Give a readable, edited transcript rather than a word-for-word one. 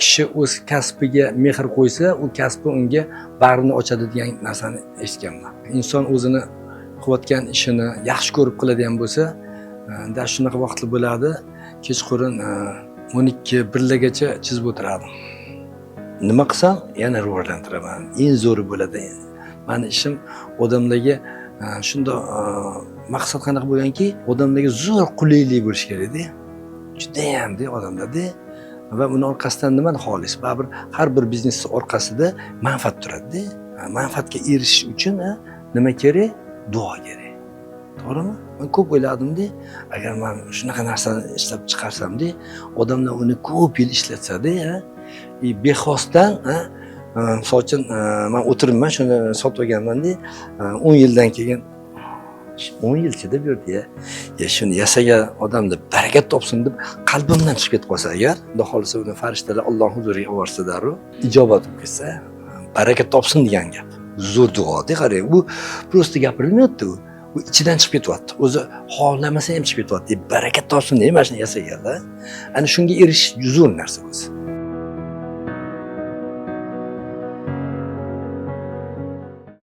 kishi o'z kasbiga mehr qo'ysa, u kasbi unga bag'rini ochadi degan narsani eshitganman. Inson o'zini qilayotgan ishini yaxshi ko'rib qiladigan bo'lsa, da shunaqa vaqtli bo'ladi, kechqurun 12-1gacha chizib o'tirardim. Nima qilsam, yana rivojlantiraman. Eng zo'ri bo'ladi. Mani ishim odamlarga shunda maqsad qanaqa bo'lganki, odamlarga zo'r qulaylik bo'lish kerak-da. Juda ham odamlarda va buni orqasidan nima xolis? Baribir har bir biznes orqasida manfaat turadi-da. Manfaatga erishish uchun nima kerak? Duo kerak. To'g'rimi? Men ko'p o'yladim-da, agar men shunaqa narsani ishlab chiqarsam-da, odamlar uni ko'p yil ishlatsa-da, bexosdan, misol uchun men o'tiribman, shuni sotib olganman-da, 10 yildan keyin 10 yilchida bu yerda ya shuni yasagan odamda barakat topsin deb qalbimdan chiqib ketib qolsa agar, xudo xolisa uni farishtalar Alloh huzuriga olib borsa daru ijobat bo'lib ketsa, barakat topsin degan gap. Zo'r duo-da, qarang, bu prosta gapirilmayapti u. Bu ichidan chiqib ketyapti. O'zi xohlamasa ham chiqib ketyapti. Barakat topsin deb mana shuni yasaganlar. Ana shunga erishish zo'r narsa o'zi.